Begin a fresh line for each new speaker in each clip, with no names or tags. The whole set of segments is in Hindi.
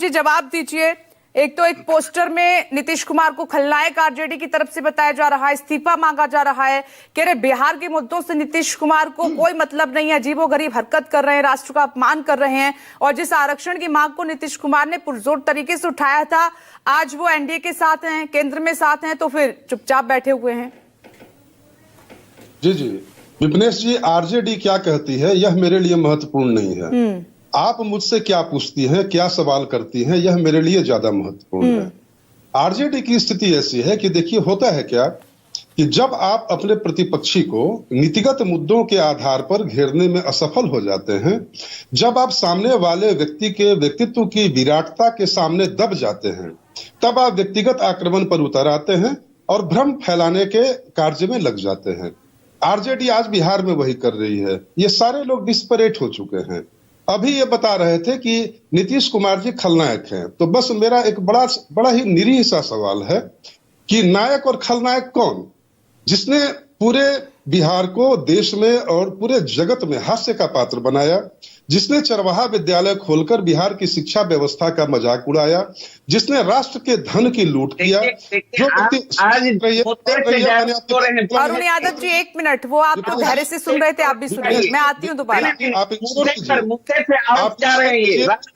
जी जवाब दीजिए। एक तो एक पोस्टर में नीतीश कुमार को खलनायक आरजेडी की तरफ से बताया जा रहा है, इस्तीफा मांगा जा रहा है कि अरे बिहार के मुद्दों से नीतीश कुमार को कोई मतलब नहीं है, अजीबोगरीब हरकत कर रहे हैं, राष्ट्र का अपमान कर रहे हैं। और जिस आरक्षण की मांग को नीतीश कुमार ने पुरजोर तरीके से उठाया था, आज वो एनडीए के साथ हैं, केंद्र में साथ हैं, तो फिर चुपचाप बैठे हुए हैं।
जी जी विपनेश जी, आरजेडी क्या कहती है यह मेरे लिए महत्वपूर्ण नहीं है। आप मुझसे क्या पूछती हैं, क्या सवाल करती हैं, यह मेरे लिए ज्यादा महत्वपूर्ण है। आरजेडी की स्थिति ऐसी है कि देखिए, होता है क्या कि जब आप अपने प्रतिपक्षी को नीतिगत मुद्दों के आधार पर घेरने में असफल हो जाते हैं, जब आप सामने वाले व्यक्ति के व्यक्तित्व की विराटता के सामने दब जाते हैं, तब आप व्यक्तिगत आक्रमण पर उतर आते हैं और भ्रम फैलाने के कार्य में लग जाते हैं। आरजेडी आज बिहार में वही कर रही है। ये सारे लोग डिस्परेट हो चुके हैं। अभी ये बता रहे थे कि नीतीश कुमार जी खलनायक हैं, तो बस मेरा एक बड़ा ही निरीह सा सवाल है कि नायक और खलनायक कौन? जिसने पूरे बिहार को देश में और पूरे जगत में हास्य का पात्र बनाया, जिसने चरवाहा विद्यालय खोलकर बिहार की शिक्षा व्यवस्था का मजाक उड़ाया, जिसने राष्ट्र के धन की लूट किया, जो
अरुण यादव जी एक मिनट, वो आप तो धैर्य से सुन रहे थे, आप भी सुनिए, मैं आती हूँ दोबारा।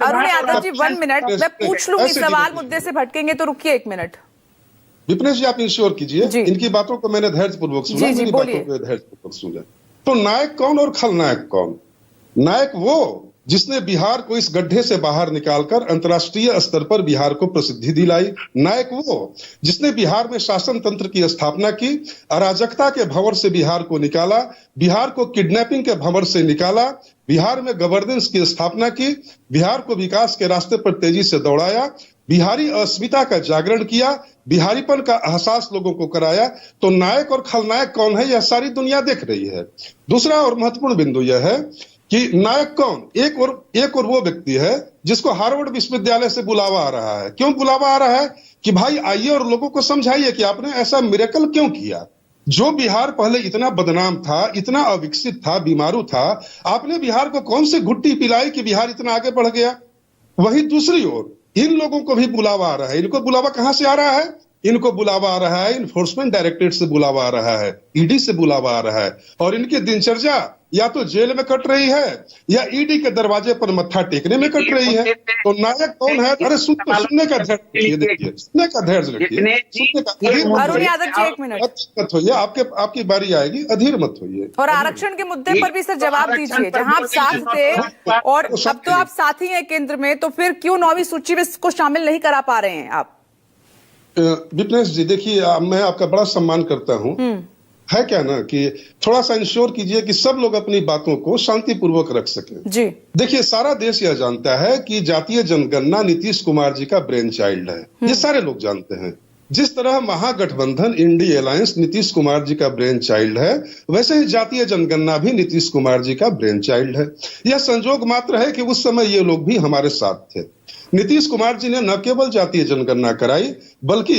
अरुण यादव जी 1 मिनट, मैं पूछ लूंगी सवाल, मुद्दे से भटकेंगे तो रुकिए 1 मिनट।
विपनेश जी आप इंश्योर कीजिए, इनकी बातों को मैंने धैर्यपूर्वक सुना, मेरी बातों को धैर्यपूर्वक सुना। तो नायक कौन और खलनायक कौन? नायक वो जिसने बिहार को इस गड्ढे से बाहर निकालकर अंतर्राष्ट्रीय स्तर पर बिहार को प्रसिद्धि दिलाई। नायक वो जिसने बिहार में शासन तंत्र की स्थापना की, अराजकता के भंवर से बिहार को निकाला, बिहार को किडनैपिंग के भंवर से निकाला, बिहार में गवर्नेंस की स्थापना की, बिहार को विकास के रास्ते पर तेजी से दौड़ाया, बिहारी अस्मिता का जागरण किया, बिहारीपन का एहसास लोगों को कराया। तो नायक और खलनायक कौन है, यह सारी दुनिया देख रही है। दूसरा और महत्वपूर्ण बिंदु यह है कि नायक कौन? एक और वो व्यक्ति है जिसको हार्वर्ड विश्वविद्यालय से बुलावा आ रहा है। क्यों बुलावा आ रहा है? कि भाई आइए और लोगों को समझाइए कि आपने ऐसा मिरेकल क्यों किया। जो बिहार पहले इतना बदनाम था, इतना अविकसित था, बीमारू था, आपने बिहार को कौन सी घुट्टी पिलाई कि बिहार इतना आगे बढ़ गया। वही दूसरी ओर इन लोगों को भी बुलावा आ रहा है। इनको बुलावा कहां से आ रहा है? इनको बुलावा आ रहा है इन्फोर्समेंट डायरेक्टरेट से बुलावा आ रहा है, ईडी से बुलावा आ रहा है। और इनकी दिनचर्या या तो जेल में कट रही है या ईडी के दरवाजे पर मत्था टेकने में कट रही है। तो नायक कौन है? अरे सुनने का धैर्य रखिए, देखिए सुनने का धैर्य रखिए।
अरुण यादव जी 1 मिनट
मत होइए, आपकी बारी आएगी, अधीर मत होइए।
और आरक्षण के मुद्दे पर भी सर जवाब दीजिए। जहां आप साथ थे और अब तो आप साथी हैं केंद्र में, तो फिर क्यों 9वीं सूची में इसको शामिल नहीं करा पा रहे हैं आप?
विपनेश जी देखिए, मैं आपका बड़ा सम्मान करता हूं। है क्या ना कि थोड़ा सा इंश्योर कीजिए कि सब लोग अपनी बातों को शांतिपूर्वक रख सकें।
जी
देखिए, सारा देश यह जानता है कि जातीय जनगणना नीतीश कुमार जी का ब्रेन चाइल्ड है। ये सारे लोग जानते हैं। जिस तरह महागठबंधन इंडी अलायंस नीतीश कुमार जी का ब्रेन चाइल्ड है, वैसे ही जातीय जनगणना भी नीतीश कुमार जी का ब्रेन चाइल्ड है। यह संजोग मात्र है कि उस समय ये लोग भी हमारे साथ थे। नीतीश कुमार जी ने न केवल जातीय जनगणना कराई, बल्कि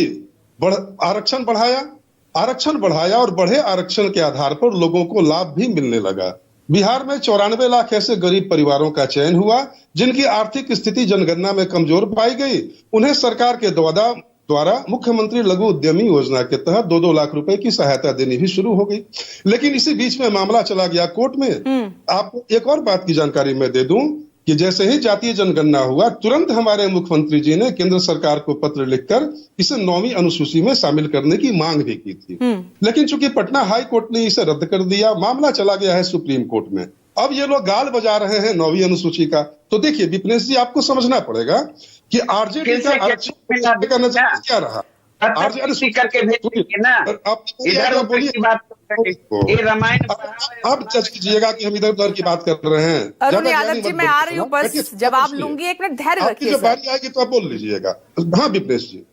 आरक्षण बढ़ाया और बढ़े आरक्षण के आधार पर लोगों को लाभ भी मिलने लगा। बिहार में 94 लाख ऐसे गरीब परिवारों का चयन हुआ जिनकी आर्थिक स्थिति जनगणना में कमजोर पाई गई। उन्हें सरकार के द्वारा मुख्यमंत्री लघु उद्यमी योजना के तहत 2-2 लाख रुपए की सहायता देनी भी शुरू हो गई। लेकिन इसी बीच में मामला चला गया कोर्ट में। आपको एक और बात की जानकारी मैं दे दूं कि जैसे ही जातीय जनगणना हुआ, तुरंत हमारे मुख्यमंत्री जी ने केंद्र सरकार को पत्र लिखकर इसे 9वीं अनुसूची में शामिल करने की मांग भी की थी। लेकिन चूंकि पटना हाई कोर्ट ने इसे रद्द कर दिया, मामला चला गया है सुप्रीम कोर्ट में। अब ये लोग गाल बजा रहे हैं 9वीं अनुसूची का। तो देखिए विपनेश जी, आपको समझना पड़ेगा कि आरजेडी का आरक्षण का नजरिया क्या रहा। आप जज कीजिएगा कि हम इधर उधर की बात कर रहे हैं।
अरुण यादव जी मैं आ रही हूँ, बस जवाब लूंगी, 1 मिनट धैर्य रखिए।
जब बारी आएगी तो आप बोल लीजिएगा। हाँ विपनेश जी,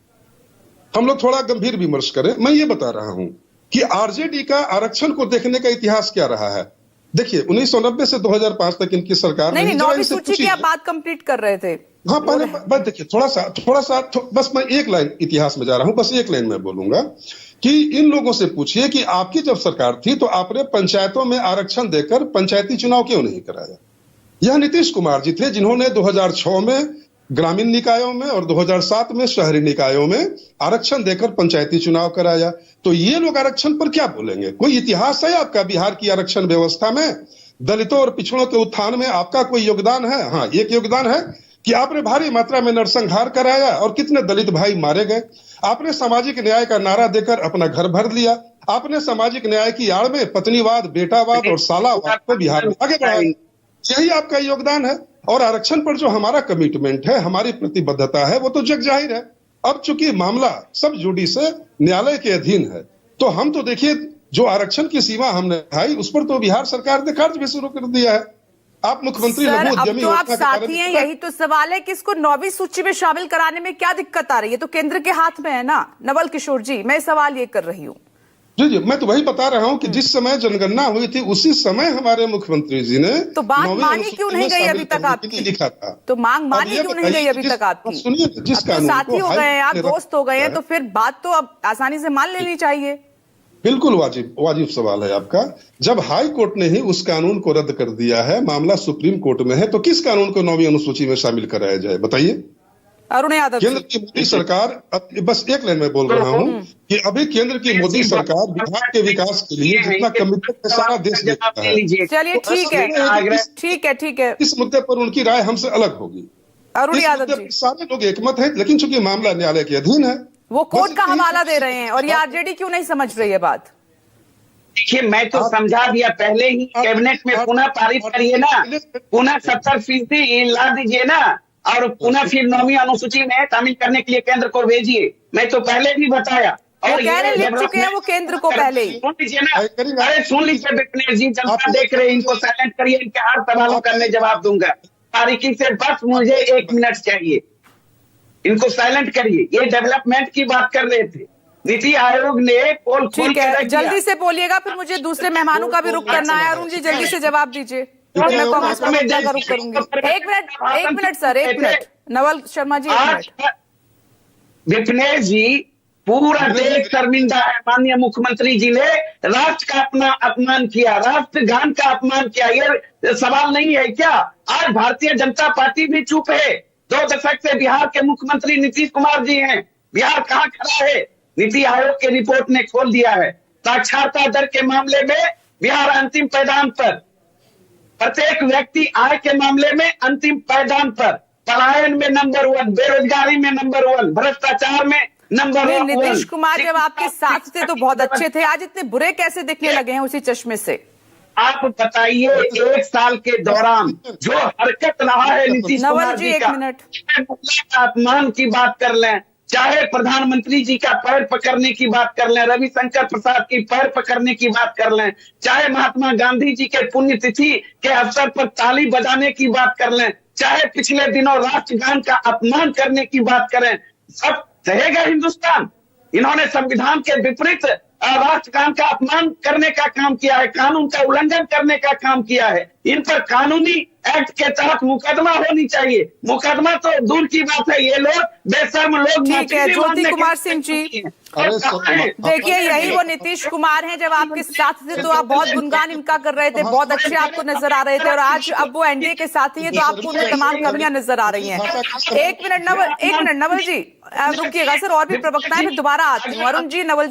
हम लोग थोड़ा गंभीर विमर्श करें। मैं ये बता रहा हूँ कि आरजेडी का आरक्षण को देखने का इतिहास क्या रहा है। देखिए 1990 से 2005 तक इनकी सरकार
नहीं 9वीं सूची की आप बात कंप्लीट कर रहे थे।
हाँ पहले देखिए, थोड़ा सा बस मैं एक लाइन इतिहास में जा रहा हूं, बस एक लाइन में बोलूंगा कि इन लोगों से पूछिए कि आपकी जब सरकार थी तो आपने पंचायतों में आरक्षण देकर पंचायती चुनाव क्यों नहीं कराया। यह नीतीश कुमार जी थे जिन्होंने 2006 में ग्रामीण निकायों में और 2007 में शहरी निकायों में आरक्षण देकर पंचायती चुनाव कराया। तो ये लोग आरक्षण पर क्या बोलेंगे? कोई इतिहास है आपका बिहार की आरक्षण व्यवस्था में? दलितों और पिछड़ों के उत्थान में आपका कोई योगदान है? हाँ, एक योगदान है कि आपने भारी मात्रा में नरसंहार कराया और कितने दलित भाई मारे गए। आपने सामाजिक न्याय का नारा देकर अपना घर भर लिया। आपने सामाजिक न्याय की आड़ में पत्नीवाद, बेटावाद और सालावाद को बिहार में आगे बढ़ाया। यही आपका योगदान है। और आरक्षण पर जो हमारा कमिटमेंट है, हमारी प्रतिबद्धता है, वो तो जग जाहिर है। अब चूंकि मामला सब जुडिशियल न्यायालय के अधीन है, तो हम तो देखिए जो आरक्षण की सीमा हमने बढ़ाई उस पर तो बिहार सरकार ने कार्य भी शुरू कर दिया है। आप मुख्यमंत्री
सर,
लघु
अब
उद्यमी
तो आप
योजना के बारे
साथी
में
हैं, यही तो सवाल है कि इसको 9वीं सूची में शामिल कराने में क्या दिक्कत आ रही है? तो केंद्र के हाथ में है ना नवल किशोर जी, मैं सवाल ये कर रही हूँ।
जी, मैं तो वही बता रहा हूँ कि जिस समय जनगणना हुई थी उसी समय हमारे मुख्यमंत्री जी ने
तो बात मानी क्यों नहीं गई अभी तक आपकी?
लिखा था।
तो मांग मानी क्यों नहीं गई अभी तक आपकी?
सुनिए, जिस कानून
साथी हो गए हैं आप, दोस्त हो गए हैं, तो फिर बात तो अब आसानी से मान लेनी चाहिए।
बिल्कुल वाजिब सवाल है आपका। जब हाई कोर्ट ने ही उस कानून को रद्द कर दिया है, मामला सुप्रीम कोर्ट में है, तो किस कानून को 9वीं अनुसूची में शामिल कराया जाए बताइए?
अरुण यादव,
केंद्र की मोदी सरकार, बस एक लाइन में बोल रहा हूँ कि अभी केंद्र की मोदी सरकार बिहार के विकास के लिए जितना कमिटमेंट है सारा देश देखता है।
चलिए ठीक है।
इस मुद्दे पर उनकी राय हमसे अलग होगी।
अरुण यादव जी,
सारे लोग एकमत हैं, लेकिन चूंकि मामला न्यायालय के अधीन है,
वो कोर्ट का हवाला दे रहे हैं और ये आरजेडी क्यों नहीं समझ रही है बात?
देखिए, मैं तो समझा दिया पहले ही। कैबिनेट में पुनः पारित करिए ना, पुनः 70% ला दीजिए ना, और पुनः फिर 9वीं अनुसूची में शामिल करने के लिए केंद्र को भेजिए। मैं तो पहले भी बताया। और
लिख चुके हैं वो केंद्र को पहले ही।
सुन लीजिए ना, अरे सुन लीजिए विपिनेश जी, जनता देख रहे हैं, इनको साइलेंट करिए, इनके हर सवालों का मैं जवाब दूंगा। तारीखी से बस मुझे 1 मिनट चाहिए, इनको साइलेंट करिए। ये डेवलपमेंट की बात कर रहे थे, नीति आयोग ने पोल खोल के
जल्दी से बोलिएगा, फिर मुझे दूसरे मेहमानों का भी रुख करना है। अरुण जी जल्दी से जवाब दीजिए, मैं कांग्रेस का मुद्दा का रुख करूंगी। एक minute sir, 1 minute. Naval Sharma ji, 1 minute.
Vipinesh ji, पूरा देश शर्मिंदा है। माननीय मुख्यमंत्री जी ने राष्ट्र का अपना अपमान किया, राष्ट्रगान का अपमान किया। ये सवाल नहीं है क्या? आज भारतीय जनता पार्टी भी चुप है। 2 दशक से बिहार के मुख्यमंत्री नीतीश कुमार जी हैं। बिहार कहाँ खड़ा है? नीति आयोग की रिपोर्ट ने खोल दिया है। साक्षरता दर के मामले में बिहार अंतिम पायदान पर, प्रत्येक व्यक्ति आय के मामले में अंतिम पायदान पर, पलायन में नंबर 1, बेरोजगारी में नंबर 1, भ्रष्टाचार में नंबर 1।
नीतीश कुमार जब आपके साथ थे तो बहुत अच्छे थे, आज इतने बुरे कैसे दिखने लगे हैं उसी चश्मे से?
आप बताइए, 1 साल के दौरान जो हरकत रहा है नीतीश कुमार जी का,
1 मिनट।
अपमान की बात कर लें, चाहे प्रधानमंत्री जी का पैर पकड़ने की बात कर लें, रविशंकर प्रसाद की पैर पकड़ने की बात कर लें, चाहे महात्मा गांधी जी के पुण्यतिथि के अवसर पर ताली बजाने की बात कर लें, चाहे पिछले दिनों राष्ट्रगान का अपमान करने की बात करें, सब सहेगा हिंदुस्तान। इन्होंने संविधान के विपरीत राष्ट्रगान का अपमान करने का काम किया है, कानून का उल्लंघन करने का काम किया है। इन पर कानूनी एक्ट के तहत मुकदमा होनी चाहिए। मुकदमा तो दूर की बात है, ये लोग बेशर्म लोग।
ठीक है ज्योति कुमार सिंह जी, देखिए यही वो नीतीश कुमार हैं जब आपके साथ थे तो आप बहुत गुणगान इनका कर रहे थे, बहुत अच्छे आपको नजर आ रहे थे, और आज अब वो एनडीए के साथ ही है तो आपको उनमें तमाम कमियां नजर आ रही हैं। 1 मिनट नवल जी रुकिएगा सर, और भी प्रवक्ताएं फिर दोबारा आती हूँ। अरुण जी, नवल जी